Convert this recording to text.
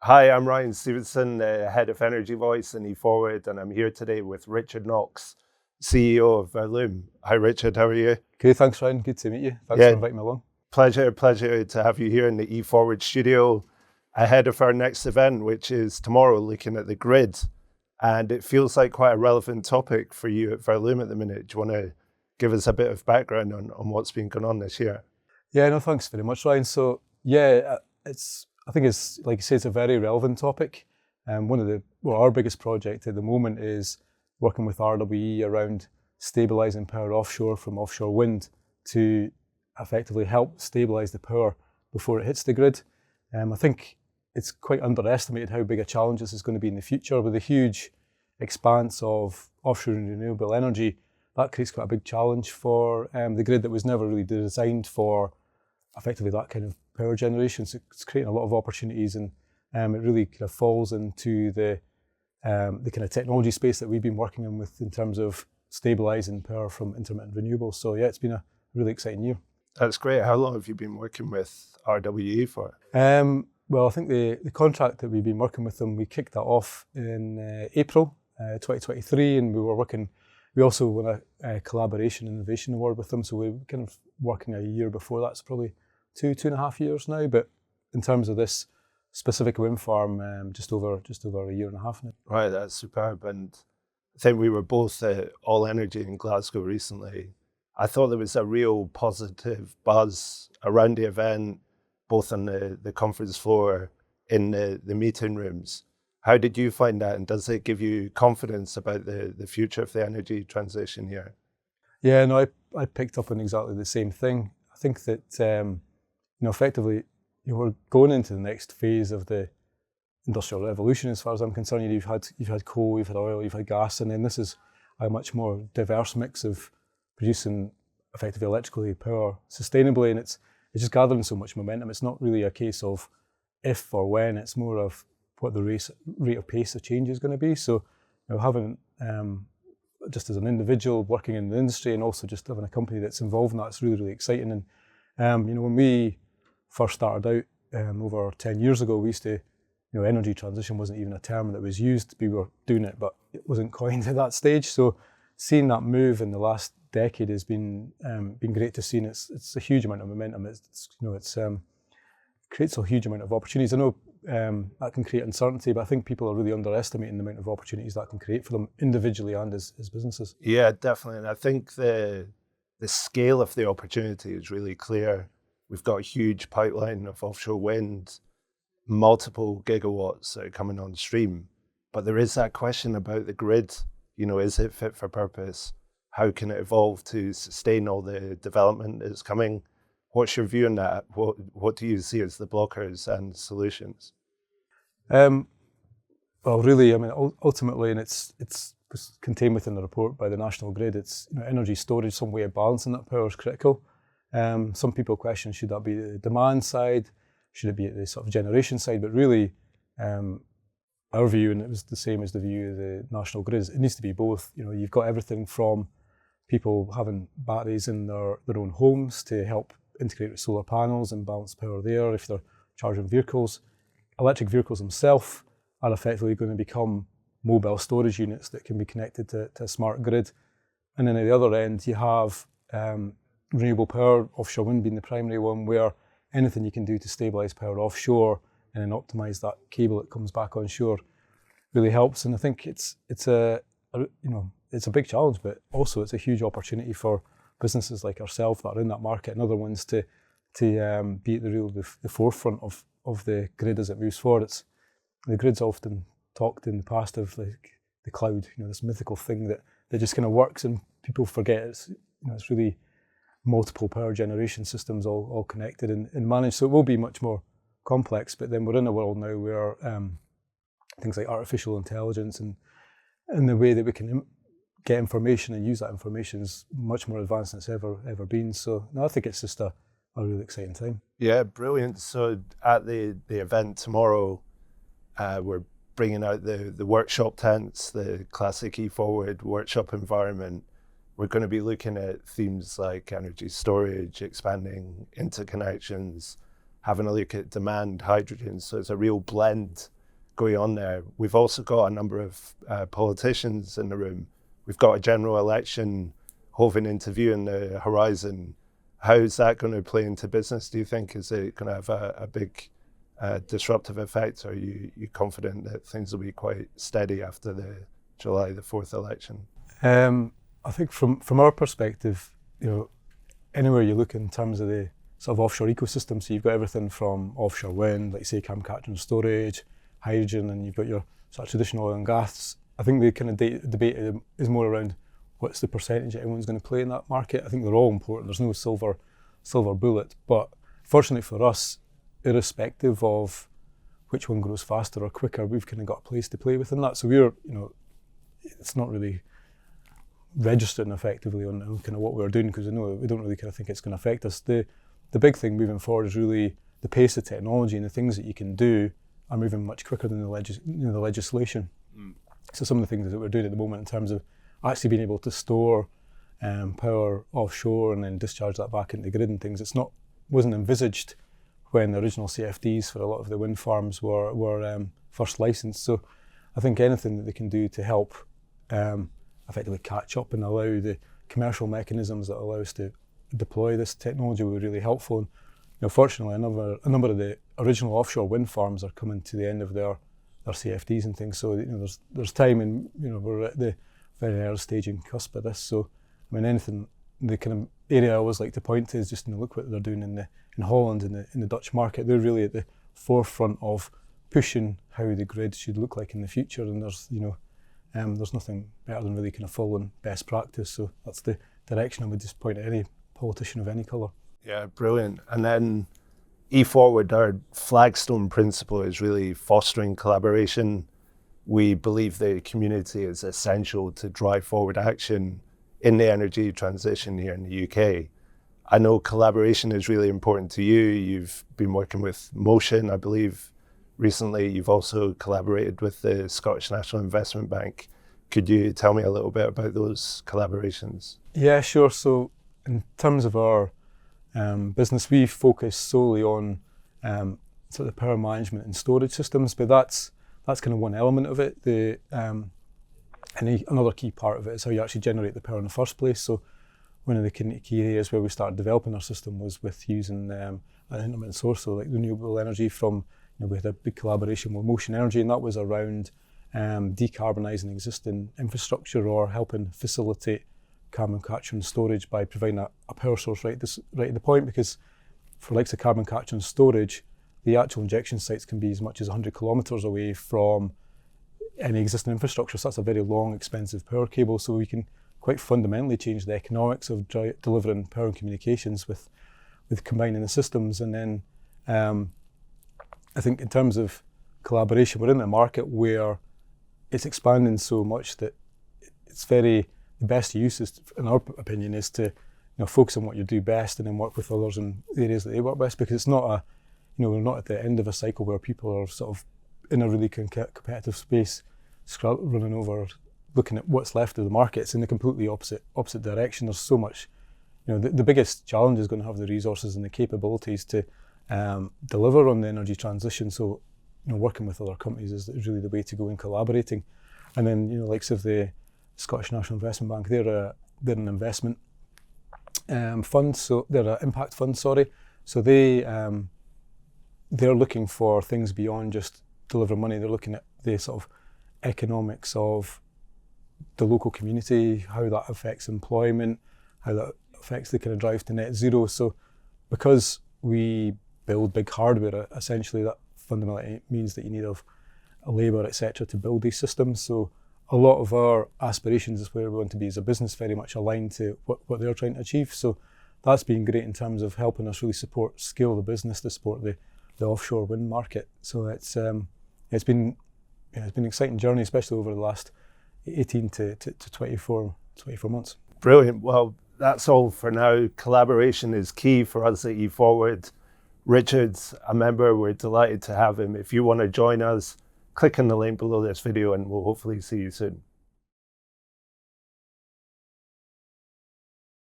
Hi, I'm Ryan Stevenson, Head of Energy Voice and E-FWD, and I'm here today with Richard Knox, CEO of Verlume. Hi, Richard, how are you? Okay, thanks, Ryan. Good to meet you. Thanks for Yeah, inviting me along. pleasure to have you here in the E-FWD studio ahead of our next event, which is tomorrow, looking at the grid. And it feels like quite a relevant topic for you at Verlume at the minute. Do you want to give us a bit of background on what's been going on this year? Yeah, no, thanks very much, Ryan. So, yeah, I think it's, like you say, it's a very relevant topic. Our biggest project at the moment is working with RWE around stabilising power offshore from offshore wind to effectively help stabilise the power before it hits the grid. I think it's quite underestimated how big a challenge this is going to be in the future with a huge expanse of offshore and renewable energy. That creates quite a big challenge for the grid that was never really designed for effectively that kind of power generation. So it's creating a lot of opportunities, and it really kind of falls into the kind of technology space that we've been working on with in terms of stabilising power from intermittent renewables. So yeah, it's been a really exciting year. That's great. How long have you been working with RWE for? Well, I think the contract that we've been working with them, we kicked that off in April 2023, and we also won a collaboration innovation award with them. So we're kind of working a year before that. It's probably two and a half years now. But in terms of this specific wind farm, just over a year and a half now. Right, that's superb. And I think we were both at All Energy in Glasgow recently. I thought there was a real positive buzz around the event, both on the conference floor, in the meeting rooms. How did you find that, and does it give you confidence about the future of the energy transition here? Yeah, no, I picked up on exactly the same thing. I think that effectively, we're going into the next phase of the industrial revolution, as far as I'm concerned. You've had coal, you've had oil, you've had gas, and then this is a much more diverse mix of producing effectively electrically power sustainably, and it's just gathering so much momentum. It's not really a case of if or when; it's more of what the rate of pace of change is going to be. So, having just as an individual working in the industry, and also just having a company that's involved in that, it's really exciting. And when we first started out over 10 years ago, we used to, energy transition wasn't even a term that was used. We were doing it, but it wasn't coined at that stage. So seeing that move in the last decade has been great to see, and it's a huge amount of momentum. It creates a huge amount of opportunities. I know that can create uncertainty, but I think people are really underestimating the amount of opportunities that can create for them individually and as businesses. Yeah, definitely. And I think the scale of the opportunity is really clear. We've got a huge pipeline of offshore wind, multiple gigawatts that are coming on stream. But there is that question about the grid. Is it fit for purpose? How can it evolve to sustain all the development that's coming? What's your view on that? What do you see as the blockers and solutions? Well, really, ultimately, and it's contained within the report by the National Grid. It's energy storage, some way of balancing that power is critical. Some people question, should that be the demand side? Should it be at the sort of generation side? But really, our view, and it was the same as the view of the National Grid, is it needs to be both. You've got everything from people having batteries in their own homes to help integrate with solar panels and balance power there if they're charging vehicles. Electric vehicles themselves are effectively going to become mobile storage units that can be connected to a smart grid. And then at the other end, you have renewable power, offshore wind being the primary one, where anything you can do to stabilise power offshore and then optimise that cable that comes back onshore really helps. And I think it's a big challenge, but also it's a huge opportunity for businesses like ourselves that are in that market and other ones to be at the forefront of the grid as it moves forward. The grid's often talked in the past of like the cloud, this mythical thing that just kind of works, and people forget it's really multiple power generation systems all connected and managed. So it will be much more complex, but then we're in a world now where things like artificial intelligence and the way that we can get information and use that information is much more advanced than it's ever been. So no, I think it's just a really exciting time. Yeah, brilliant. So at the event tomorrow, we're bringing out the workshop tents, the classic E-FWD workshop environment. We're going to be looking at themes like energy storage, expanding interconnections, having a look at demand hydrogen. So it's a real blend going on there. We've also got a number of politicians in the room. We've got a general election hovering into view in the horizon. How's that going to play into business, do you think? Is it going to have a big disruptive effect? Or are you confident that things will be quite steady after the July the 4th election? I think from our perspective, anywhere you look in terms of the sort of offshore ecosystem, so you've got everything from offshore wind, like say carbon capture and storage, hydrogen, and you've got your sort of traditional oil and gas. I think the kind of debate is more around what's the percentage that everyone's going to play in that market. I think they're all important. There's no silver bullet. But fortunately for us, irrespective of which one grows faster or quicker, we've kind of got a place to play within that. So we're, it's not really registering effectively on kind of what we're doing, because we don't really kind of think it's going to affect us. The big thing moving forward is really the pace of technology, and the things that you can do are moving much quicker than the legislation. So some of the things that we're doing at the moment in terms of actually being able to store power offshore and then discharge that back into the grid and things, wasn't envisaged when the original CFDs for a lot of the wind farms were first licensed. So I think anything that they can do to help effectively catch up and allow the commercial mechanisms that allow us to deploy this technology will be really helpful. And fortunately, a number of the original offshore wind farms are coming to the end of their CFDs and things. So there's time, and we're at the very early stage and cusp of this. So I mean, anything, the kind of area I always like to point to is just look what they're doing in Holland, in the Dutch market. They're really at the forefront of pushing how the grid should look like in the future, and there's nothing better than really kind of following best practice. So that's the direction I would just point at any politician of any colour. Yeah, brilliant. And then E-FWD, our flagstone principle is really fostering collaboration. We believe the community is essential to drive forward action in the energy transition here in the UK. I know collaboration is really important to you. You've been working with Motion, I believe, recently. You've also collaborated with the Scottish National Investment Bank. Could you tell me a little bit about those collaborations? Yeah, sure. So in terms of our business, we focus solely on sort of power management and storage systems, but that's kind of one element of it. Another key part of it is how you actually generate the power in the first place. So one of the key areas where we started developing our system was with using an intermittent source, so like renewable energy from, we had a big collaboration with Motion Energy, and that was around decarbonising existing infrastructure or helping facilitate carbon capture and storage by providing a power source right at the point, because for likes of carbon capture and storage, the actual injection sites can be as much as 100 kilometres away from any existing infrastructure. So that's a very long, expensive power cable. So we can quite fundamentally change the economics of delivering power and communications with combining the systems. And then I think in terms of collaboration, we're in a market where it's expanding so much that the best use is, in our opinion, is to focus on what you do best and then work with others in the areas that they work best, because it's not we're not at the end of a cycle where people are sort of in a really competitive space, running over, looking at what's left of the market. It's in the completely opposite direction. There's so much, the biggest challenge is going to have the resources and the capabilities to deliver on the energy transition. So, working with other companies is really the way to go in collaborating. And then, likes of the Scottish National Investment Bank, they're an investment fund, so they're an impact fund, sorry. So they're looking for things beyond just deliver money. They're looking at the sort of economics of the local community, how that affects employment, how that affects the kind of drive to net zero. So because we build big hardware, essentially that fundamentally means that you need a labour, etc., to build these systems. So a lot of our aspirations is where we want to be as a business, very much aligned to what they're trying to achieve. So that's been great in terms of helping us really scale the business to support the offshore wind market. So it's been an exciting journey, especially over the last 18 to 24 months. Brilliant. Well, that's all for now. Collaboration is key for us at E-FWD. Richard's a member. We're delighted to have him. If you want to join us, click on the link below this video and we'll hopefully see you soon.